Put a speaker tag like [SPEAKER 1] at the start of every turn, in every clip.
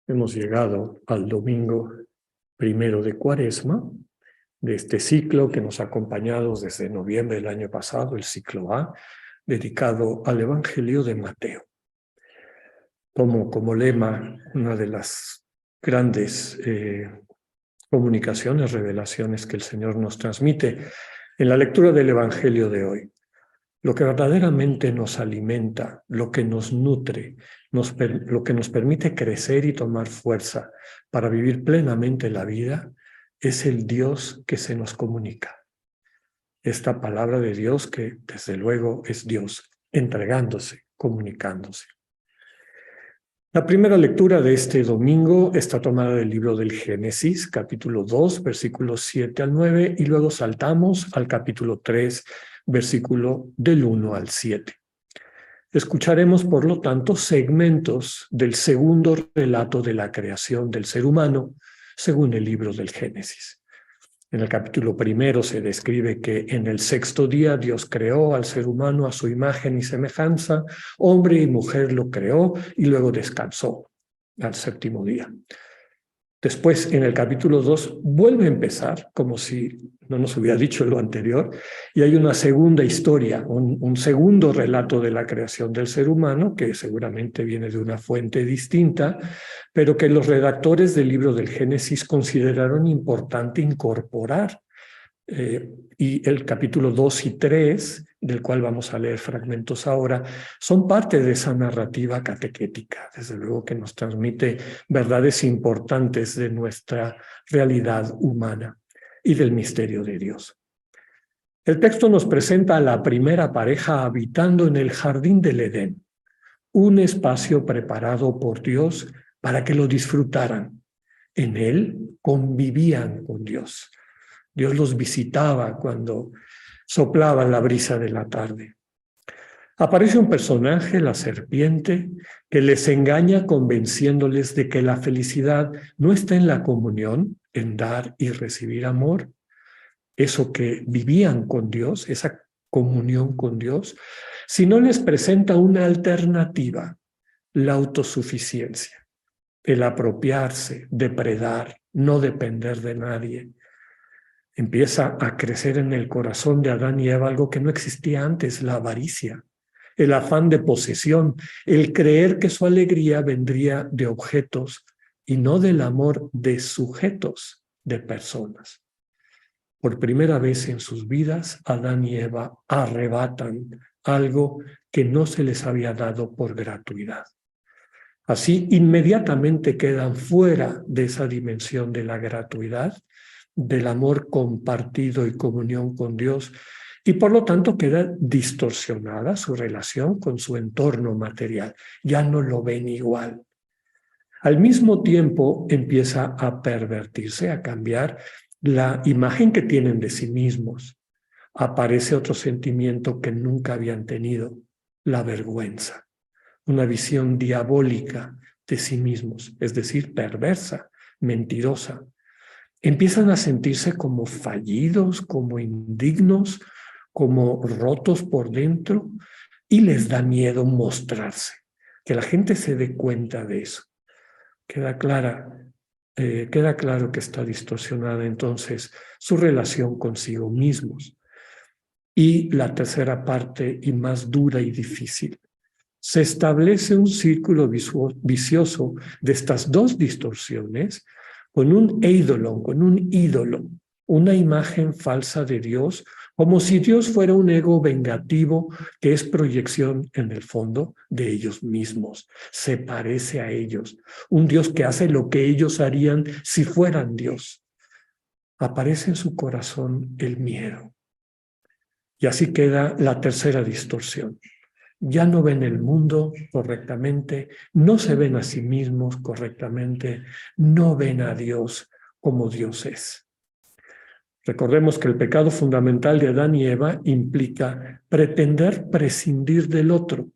[SPEAKER 1] Hemos llegado al domingo primero de Cuaresma, de este ciclo que nos ha acompañado desde noviembre del año pasado, el ciclo A, dedicado al Evangelio de Mateo. Tomo como lema una de las grandes comunicaciones, revelaciones que el Señor nos transmite en la lectura del Evangelio de hoy. Lo que verdaderamente nos alimenta, lo que nos nutre, lo que nos permite crecer y tomar fuerza para vivir plenamente la vida, es el Dios que se nos comunica. Esta palabra de Dios que desde luego es Dios entregándose, comunicándose. La primera lectura de este domingo está tomada del libro del Génesis, capítulo 2, versículos 7 al 9, y luego saltamos al capítulo 3, versículo del 1 al 7. Escucharemos, por lo tanto, segmentos del segundo relato de la creación del ser humano, según el libro del Génesis. En el capítulo primero se describe que en el sexto día Dios creó al ser humano a su imagen y semejanza, hombre y mujer lo creó y luego descansó al séptimo día. Después, en el capítulo 2, vuelve a empezar, como si no nos hubiera dicho lo anterior, y hay una segunda historia, un segundo relato de la creación del ser humano, que seguramente viene de una fuente distinta, pero que los redactores del libro del Génesis consideraron importante incorporar. Y el capítulo 2 y 3, del cual vamos a leer fragmentos ahora, son parte de esa narrativa catequética, desde luego que nos transmite verdades importantes de nuestra realidad humana y del misterio de Dios. El texto nos presenta a la primera pareja habitando en el jardín del Edén, un espacio preparado por Dios para que lo disfrutaran. En él convivían con Dios. Dios los visitaba cuando soplaba la brisa de la tarde. Aparece un personaje, la serpiente, que les engaña convenciéndoles de que la felicidad no está en la comunión, en dar y recibir amor, eso que vivían con Dios, esa comunión con Dios, sino les presenta una alternativa, la autosuficiencia, el apropiarse, depredar, no depender de nadie. Empieza a crecer en el corazón de Adán y Eva algo que no existía antes, la avaricia, el afán de posesión, el creer que su alegría vendría de objetos y no del amor de sujetos, de personas. Por primera vez en sus vidas, Adán y Eva arrebatan algo que no se les había dado por gratuidad. Así, inmediatamente quedan fuera de esa dimensión de la gratuidad, del amor compartido y comunión con Dios, y por lo tanto queda distorsionada su relación con su entorno material. Ya no lo ven igual. Al mismo tiempo empieza a pervertirse, a cambiar la imagen que tienen de sí mismos. Aparece otro sentimiento que nunca habían tenido, la vergüenza, una visión diabólica de sí mismos, es decir, perversa, mentirosa. Empiezan a sentirse como fallidos, como indignos, como rotos por dentro, y les da miedo mostrarse, que la gente se dé cuenta de eso. Queda claro que está distorsionada entonces su relación consigo mismos. Y la tercera parte, y más dura y difícil, se establece un círculo vicioso de estas dos distorsiones con un eidolon, con un ídolo, una imagen falsa de Dios, como si Dios fuera un ego vengativo que es proyección en el fondo de ellos mismos. Se parece a ellos, un Dios que hace lo que ellos harían si fueran Dios. Aparece en su corazón el miedo. Y así queda la tercera distorsión. Ya no ven el mundo correctamente, no se ven a sí mismos correctamente, no ven a Dios como Dios es. Recordemos que el pecado fundamental de Adán y Eva implica pretender prescindir del otro,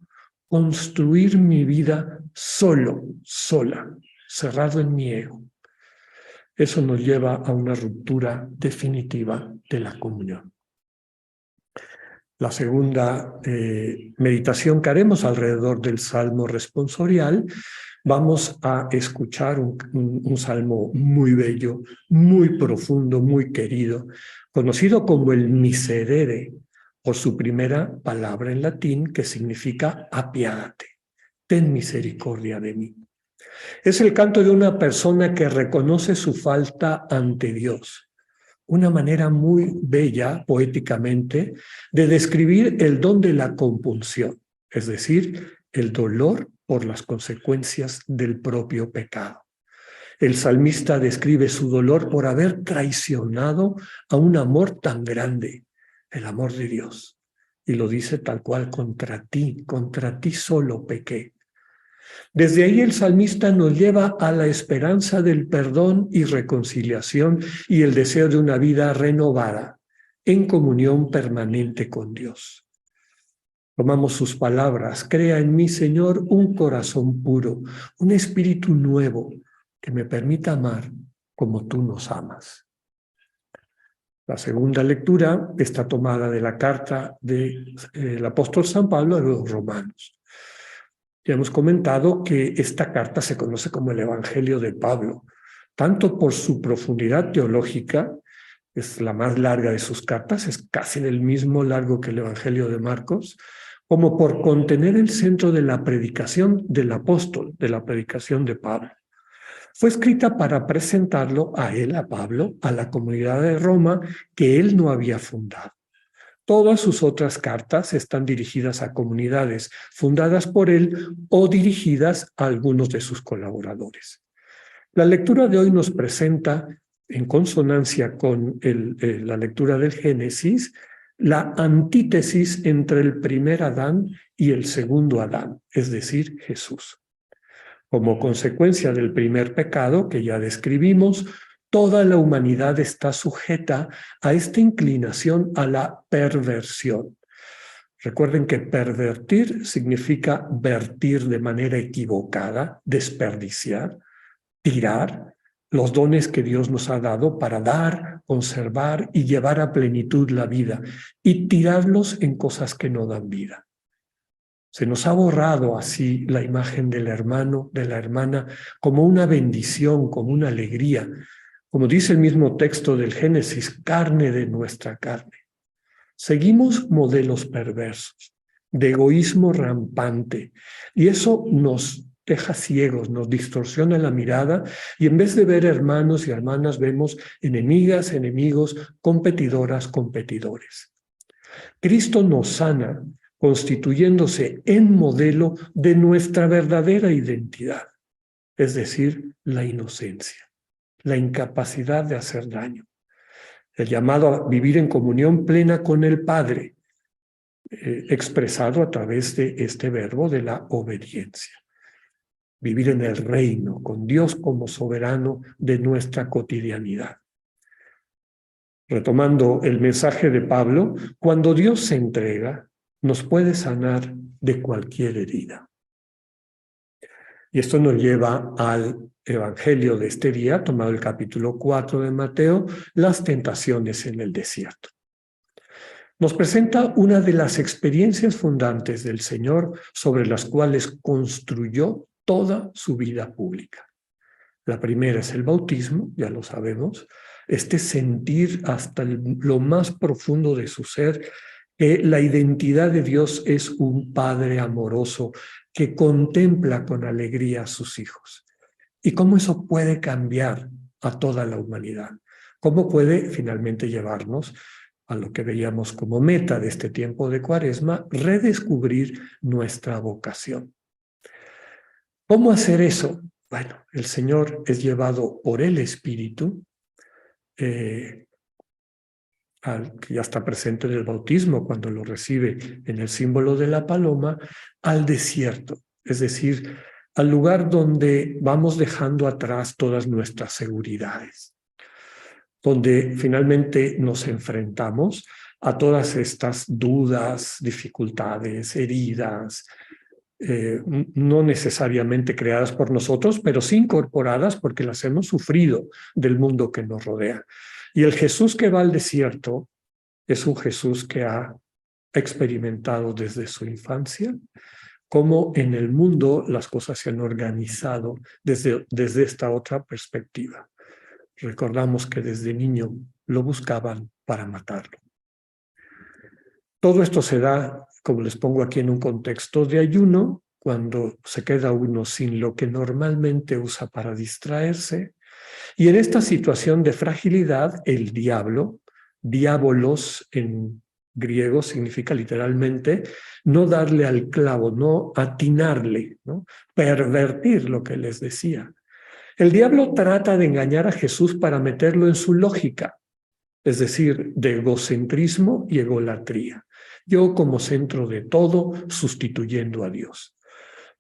[SPEAKER 1] construir mi vida solo, sola, cerrado en mi ego. Eso nos lleva a una ruptura definitiva de la comunión. La segunda meditación que haremos alrededor del Salmo responsorial, vamos a escuchar un salmo muy bello, muy profundo, muy querido, conocido como el Miserere, por su primera palabra en latín, que significa apiádate, ten misericordia de mí. Es el canto de una persona que reconoce su falta ante Dios. Una manera muy bella, poéticamente, de describir el don de la compulsión, es decir, el dolor por las consecuencias del propio pecado. El salmista describe su dolor por haber traicionado a un amor tan grande, el amor de Dios. Y lo dice tal cual: contra ti solo pequé. Desde ahí el salmista nos lleva a la esperanza del perdón y reconciliación y el deseo de una vida renovada, en comunión permanente con Dios. Tomamos sus palabras: crea en mí, Señor, un corazón puro, un espíritu nuevo que me permita amar como tú nos amas. La segunda lectura está tomada de la carta del apóstol San Pablo a los romanos. Ya hemos comentado que esta carta se conoce como el Evangelio de Pablo, tanto por su profundidad teológica, es la más larga de sus cartas, es casi del mismo largo que el Evangelio de Marcos, como por contener el centro de la predicación del apóstol, de la predicación de Pablo. Fue escrita para presentarlo a él, a Pablo, a la comunidad de Roma que él no había fundado. Todas sus otras cartas están dirigidas a comunidades fundadas por él o dirigidas a algunos de sus colaboradores. La lectura de hoy nos presenta, en consonancia con la lectura del Génesis, la antítesis entre el primer Adán y el segundo Adán, es decir, Jesús. Como consecuencia del primer pecado que ya describimos, toda la humanidad está sujeta a esta inclinación a la perversión. Recuerden que pervertir significa vertir de manera equivocada, desperdiciar, tirar los dones que Dios nos ha dado para dar, conservar y llevar a plenitud la vida, y tirarlos en cosas que no dan vida. Se nos ha borrado así la imagen del hermano, de la hermana, como una bendición, como una alegría. Como dice el mismo texto del Génesis, carne de nuestra carne. Seguimos modelos perversos, de egoísmo rampante, y eso nos deja ciegos, nos distorsiona la mirada, y en vez de ver hermanos y hermanas, vemos enemigas, enemigos, competidoras, competidores. Cristo nos sana, constituyéndose en modelo de nuestra verdadera identidad, es decir, la inocencia, la incapacidad de hacer daño, el llamado a vivir en comunión plena con el Padre, expresado a través de este verbo de la obediencia. Vivir en el reino, con Dios como soberano de nuestra cotidianidad. Retomando el mensaje de Pablo, cuando Dios se entrega, nos puede sanar de cualquier herida. Y esto nos lleva al Evangelio de este día, tomado el capítulo 4 de Mateo, las tentaciones en el desierto. Nos presenta una de las experiencias fundantes del Señor sobre las cuales construyó toda su vida pública. La primera es el bautismo, ya lo sabemos, este sentir hasta lo más profundo de su ser que la identidad de Dios es un Padre amoroso que contempla con alegría a sus hijos. Y cómo eso puede cambiar a toda la humanidad. Cómo puede finalmente llevarnos a lo que veíamos como meta de este tiempo de Cuaresma, redescubrir nuestra vocación. ¿Cómo hacer eso? Bueno, el Señor es llevado por el Espíritu, que ya está presente en el bautismo cuando lo recibe en el símbolo de la paloma, al desierto, es decir, al lugar donde vamos dejando atrás todas nuestras seguridades, donde finalmente nos enfrentamos a todas estas dudas, dificultades, heridas, no necesariamente creadas por nosotros, pero sí incorporadas porque las hemos sufrido del mundo que nos rodea. Y el Jesús que va al desierto es un Jesús que ha experimentado desde su infancia, cómo en el mundo las cosas se han organizado desde esta otra perspectiva. Recordamos que desde niño lo buscaban para matarlo. Todo esto se da, como les pongo aquí, en un contexto de ayuno, cuando se queda uno sin lo que normalmente usa para distraerse. Y en esta situación de fragilidad, el diablo, diabolos en griego significa literalmente no darle al clavo, no atinarle, ¿no? Pervertir lo que les decía. El diablo trata de engañar a Jesús para meterlo en su lógica, es decir, de egocentrismo y egolatría. Yo como centro de todo, sustituyendo a Dios,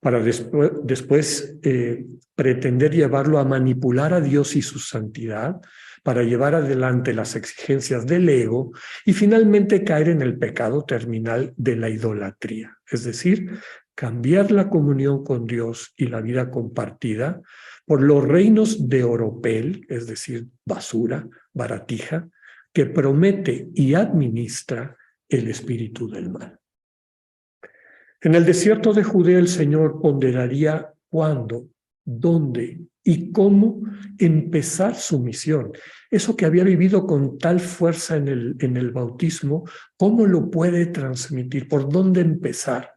[SPEAKER 1] para después pretender llevarlo a manipular a Dios y su santidad, para llevar adelante las exigencias del ego y finalmente caer en el pecado terminal de la idolatría, es decir, cambiar la comunión con Dios y la vida compartida por los reinos de oropel, es decir, basura, baratija, que promete y administra el espíritu del mal. En el desierto de Judea el Señor ponderaría cuándo, dónde y cómo empezar su misión. Eso que había vivido con tal fuerza en el bautismo, ¿cómo lo puede transmitir? ¿Por dónde empezar?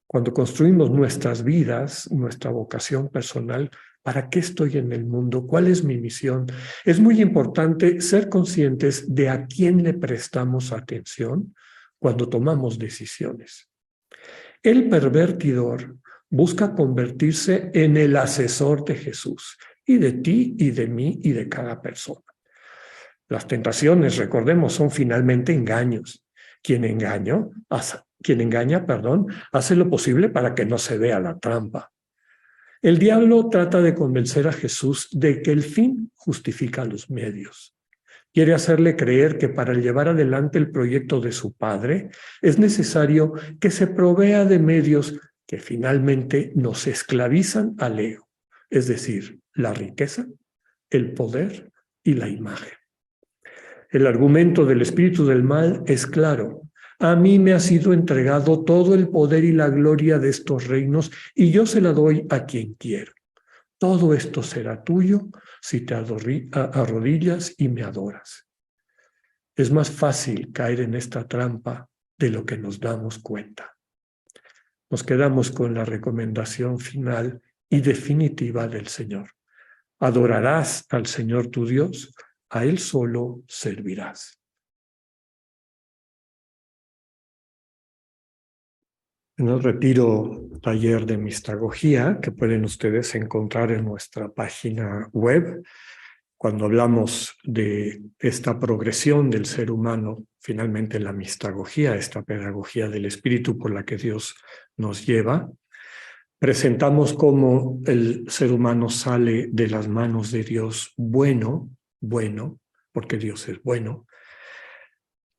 [SPEAKER 1] Cuando construimos nuestras vidas, nuestra vocación personal, ¿para qué estoy en el mundo? ¿Cuál es mi misión? Es muy importante ser conscientes de a quién le prestamos atención cuando tomamos decisiones. El pervertidor busca convertirse en el asesor de Jesús y de ti y de mí y de cada persona. Las tentaciones, recordemos, son finalmente engaños. Quien engaña, hace lo posible para que no se vea la trampa. El diablo trata de convencer a Jesús de que el fin justifica los medios. Quiere hacerle creer que para llevar adelante el proyecto de su padre es necesario que se provea de medios que finalmente nos esclavizan al ego, es decir, la riqueza, el poder y la imagen. El argumento del espíritu del mal es claro. A mí me ha sido entregado todo el poder y la gloria de estos reinos y yo se la doy a quien quiero. Todo esto será tuyo si te arrodillas y me adoras. Es más fácil caer en esta trampa de lo que nos damos cuenta. Nos quedamos con la recomendación final y definitiva del Señor. Adorarás al Señor tu Dios, a Él solo servirás. En el retiro taller de mistagogía, que pueden ustedes encontrar en nuestra página web, cuando hablamos de esta progresión del ser humano, finalmente la mistagogía, esta pedagogía del espíritu por la que Dios nos lleva, presentamos cómo el ser humano sale de las manos de Dios bueno, porque Dios es bueno,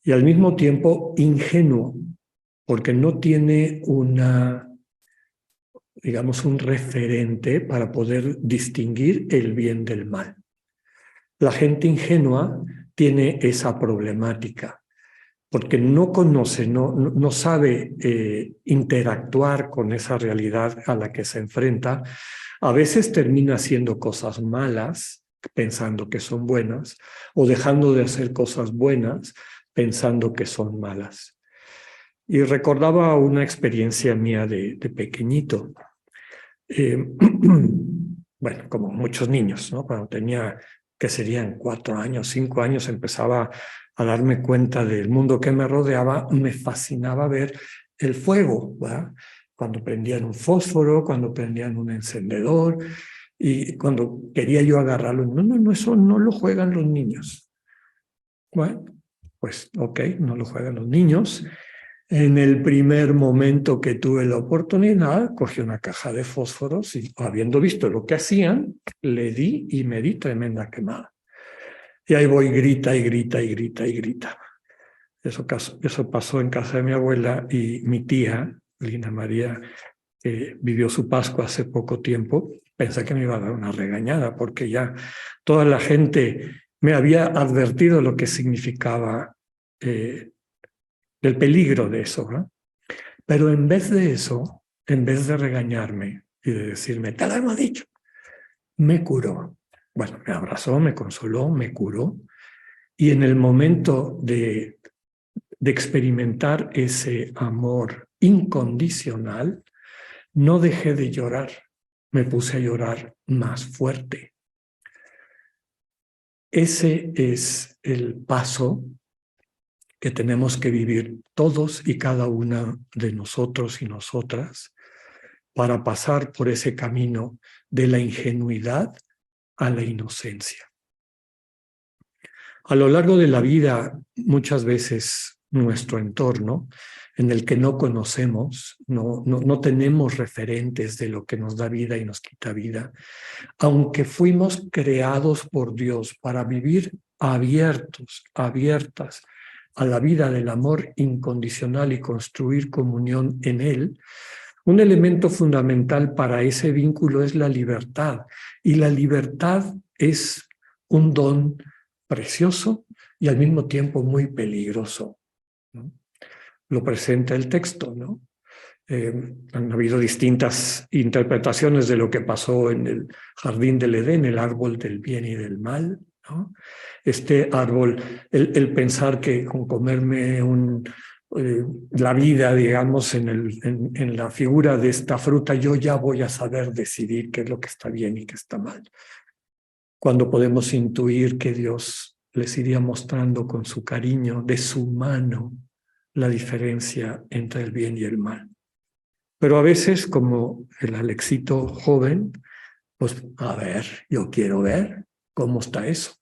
[SPEAKER 1] y al mismo tiempo ingenuo, porque no tiene digamos, un referente para poder distinguir el bien del mal. La gente ingenua tiene esa problemática, porque no conoce, no sabe interactuar con esa realidad a la que se enfrenta. A veces termina haciendo cosas malas, pensando que son buenas, o dejando de hacer cosas buenas, pensando que son malas. Y recordaba una experiencia mía de pequeñito. Bueno, como muchos niños, ¿no? Cuando tenía, que serían 4 años, 5 años, empezaba a darme cuenta del mundo que me rodeaba. Me fascinaba ver el fuego, ¿verdad? Cuando prendían un fósforo, cuando prendían un encendedor, y cuando quería yo agarrarlo. No, eso no lo juegan los niños. Bueno, pues ok, no lo juegan los niños. En el primer momento que tuve la oportunidad, cogí una caja de fósforos y, habiendo visto lo que hacían, le di y me di tremenda quemada. Y ahí voy, grita y grita y grita y grita. Eso pasó en casa de mi abuela y mi tía, Lina María, que vivió su Pascua hace poco tiempo, pensé que me iba a dar una regañada porque ya toda la gente me había advertido lo que significaba del peligro de eso, ¿no? Pero en vez de eso, en vez de regañarme y de decirme, te lo hemos dicho, me curó. Bueno, me abrazó, me consoló, me curó. Y en el momento de experimentar ese amor incondicional, no dejé de llorar, me puse a llorar más fuerte. Ese es el paso que tenemos que vivir todos y cada una de nosotros y nosotras para pasar por ese camino de la ingenuidad a la inocencia. A lo largo de la vida, muchas veces nuestro entorno, en el que no conocemos, no tenemos referentes de lo que nos da vida y nos quita vida, aunque fuimos creados por Dios para vivir abiertas a la vida del amor incondicional y construir comunión en Él, un elemento fundamental para ese vínculo es la libertad. Y la libertad es un don precioso y al mismo tiempo muy peligroso, ¿no? Lo presenta el texto, ¿no? Han habido distintas interpretaciones de lo que pasó en el jardín del Edén, el árbol del bien y del mal, ¿no? Este árbol, el pensar que con comerme la vida, digamos, en la figura de esta fruta, yo ya voy a saber decidir qué es lo que está bien y qué está mal. Cuando podemos intuir que Dios les iría mostrando con su cariño, de su mano, la diferencia entre el bien y el mal. Pero a veces, como el Alexito joven, pues a ver, yo quiero ver cómo está eso.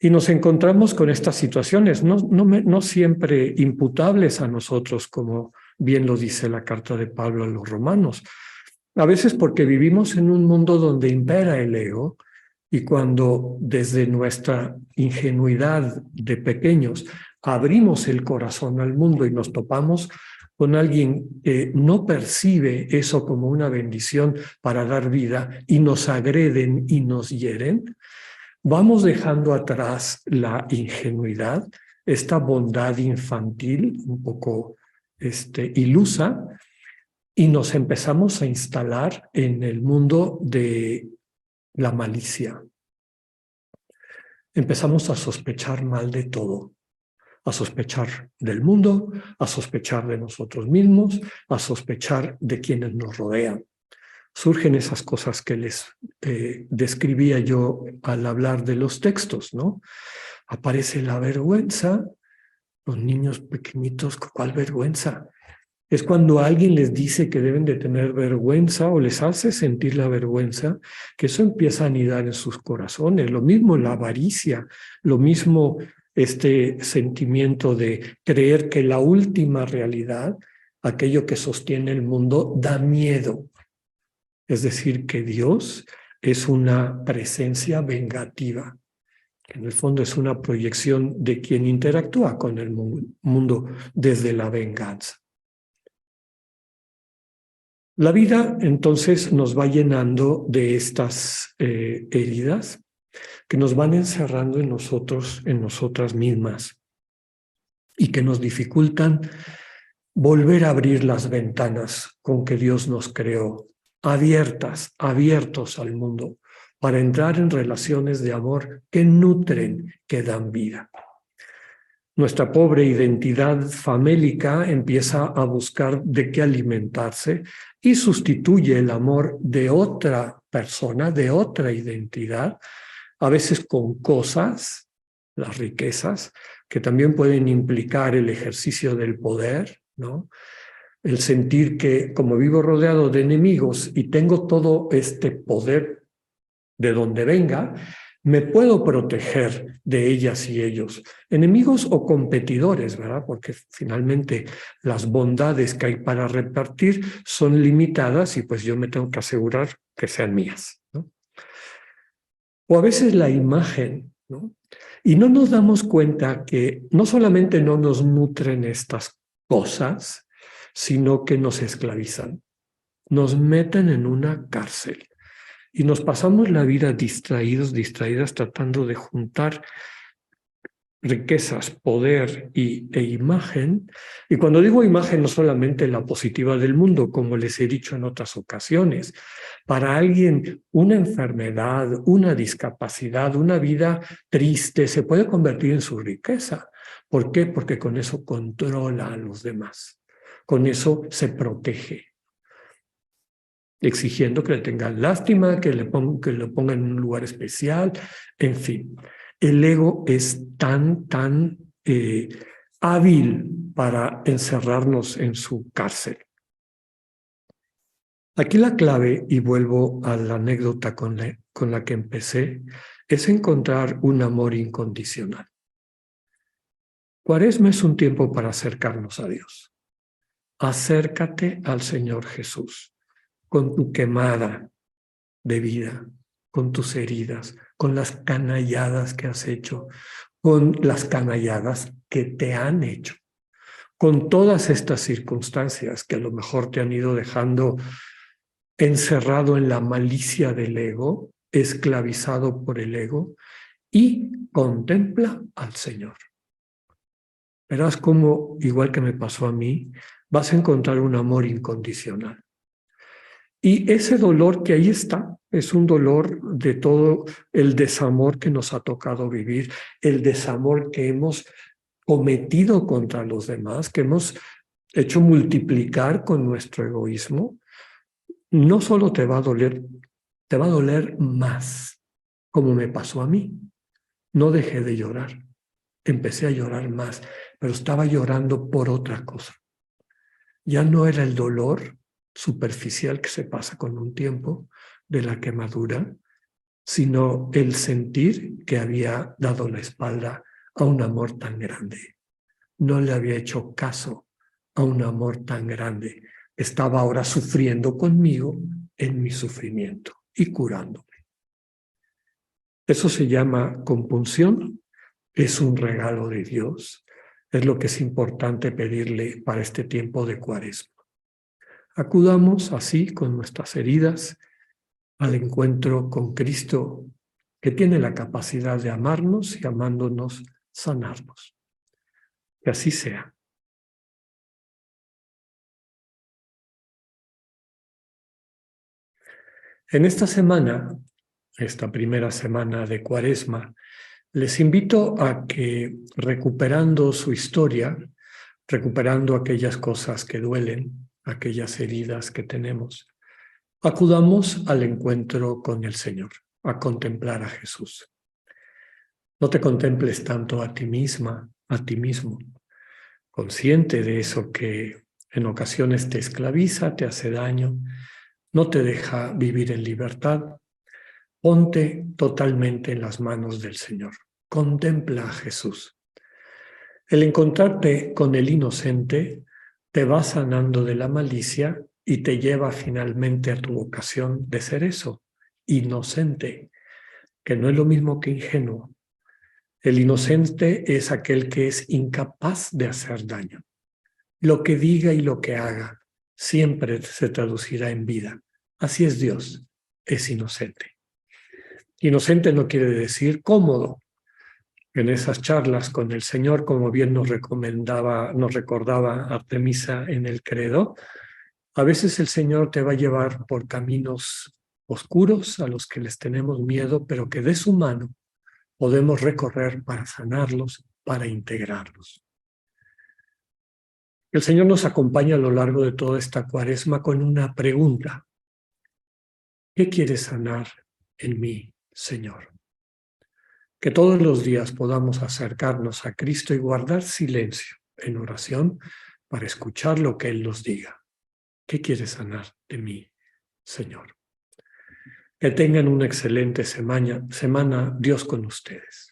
[SPEAKER 1] Y nos encontramos con estas situaciones, no siempre imputables a nosotros, como bien lo dice la carta de Pablo a los romanos. A veces porque vivimos en un mundo donde impera el ego, y cuando desde nuestra ingenuidad de pequeños abrimos el corazón al mundo y nos topamos con alguien que no percibe eso como una bendición para dar vida y nos agreden y nos hieren, vamos dejando atrás la ingenuidad, esta bondad infantil un poco ilusa, y nos empezamos a instalar en el mundo de la malicia. Empezamos a sospechar mal de todo, a sospechar del mundo, a sospechar de nosotros mismos, a sospechar de quienes nos rodean. Surgen esas cosas que les describía yo al hablar de los textos, ¿no? Aparece la vergüenza, los niños pequeñitos, ¿cuál vergüenza? Es cuando alguien les dice que deben de tener vergüenza o les hace sentir la vergüenza, que eso empieza a anidar en sus corazones. Lo mismo la avaricia, lo mismo este sentimiento de creer que la última realidad, aquello que sostiene el mundo, da miedo. Es decir, que Dios es una presencia vengativa, que en el fondo es una proyección de quien interactúa con el mundo desde la venganza. La vida entonces nos va llenando de estas heridas que nos van encerrando en nosotros, en nosotras mismas, y que nos dificultan volver a abrir las ventanas con que Dios nos creó, abiertos al mundo, para entrar en relaciones de amor que nutren, que dan vida. Nuestra pobre identidad famélica empieza a buscar de qué alimentarse y sustituye el amor de otra persona, de otra identidad, a veces con cosas, las riquezas, que también pueden implicar el ejercicio del poder, ¿no? El sentir que como vivo rodeado de enemigos y tengo todo este poder de donde venga, me puedo proteger de ellas y ellos, enemigos o competidores, ¿verdad? Porque finalmente las bondades que hay para repartir son limitadas y pues yo me tengo que asegurar que sean mías, ¿no? O a veces la imagen, ¿no? Y no nos damos cuenta que no solamente no nos nutren estas cosas, sino que nos esclavizan, nos meten en una cárcel. Y nos pasamos la vida distraídas, tratando de juntar riquezas, poder e imagen. Y cuando digo imagen, no solamente la positiva del mundo, como les he dicho en otras ocasiones. Para alguien, una enfermedad, una discapacidad, una vida triste se puede convertir en su riqueza. ¿Por qué? Porque con eso controla a los demás. Con eso se protege, exigiendo que le tengan lástima, que lo pongan en un lugar especial, en fin. El ego es tan hábil para encerrarnos en su cárcel. Aquí la clave, y vuelvo a la anécdota con la que empecé, es encontrar un amor incondicional. Cuaresma es un tiempo para acercarnos a Dios. Acércate al Señor Jesús con tu quemada de vida, con tus heridas, con las canalladas que has hecho, con las canalladas que te han hecho, con todas estas circunstancias que a lo mejor te han ido dejando encerrado en la malicia del ego, esclavizado por el ego, y contempla al Señor. Verás cómo, igual que me pasó a mí, vas a encontrar un amor incondicional. Y ese dolor que ahí está, es un dolor de todo el desamor que nos ha tocado vivir, el desamor que hemos cometido contra los demás, que hemos hecho multiplicar con nuestro egoísmo. No solo te va a doler más, como me pasó a mí. No dejé de llorar, empecé a llorar más, pero estaba llorando por otra cosa. Ya no era el dolor superficial que se pasa con un tiempo de la quemadura, sino el sentir que había dado la espalda a un amor tan grande. No le había hecho caso a un amor tan grande. Estaba ahora sufriendo conmigo en mi sufrimiento y curándome. Eso se llama compunción, es un regalo de Dios, es lo que es importante pedirle para este tiempo de Cuaresma. Acudamos así con nuestras heridas al encuentro con Cristo, que tiene la capacidad de amarnos y amándonos sanarnos. Que así sea. En esta semana, esta primera semana de Cuaresma, les invito a que, recuperando su historia, recuperando aquellas cosas que duelen, aquellas heridas que tenemos, acudamos al encuentro con el Señor, a contemplar a Jesús. No te contemples tanto a ti misma, a ti mismo, consciente de eso que en ocasiones te esclaviza, te hace daño, no te deja vivir en libertad. Ponte totalmente en las manos del Señor. Contempla a Jesús. El encontrarte con el inocente te va sanando de la malicia y te lleva finalmente a tu vocación de ser eso, inocente, que no es lo mismo que ingenuo. El inocente es aquel que es incapaz de hacer daño. Lo que diga y lo que haga siempre se traducirá en vida. Así es Dios, es inocente. Inocente no quiere decir cómodo. En esas charlas con el Señor, como bien nos recordaba Artemisa en el credo, a veces el Señor te va a llevar por caminos oscuros a los que les tenemos miedo, pero que de su mano podemos recorrer para sanarlos, para integrarlos. El Señor nos acompaña a lo largo de toda esta Cuaresma con una pregunta. ¿Qué quieres sanar en mí, Señor? Que todos los días podamos acercarnos a Cristo y guardar silencio en oración para escuchar lo que Él nos diga. ¿Qué quieres sanar de mí, Señor? Que tengan una excelente semana, Dios con ustedes.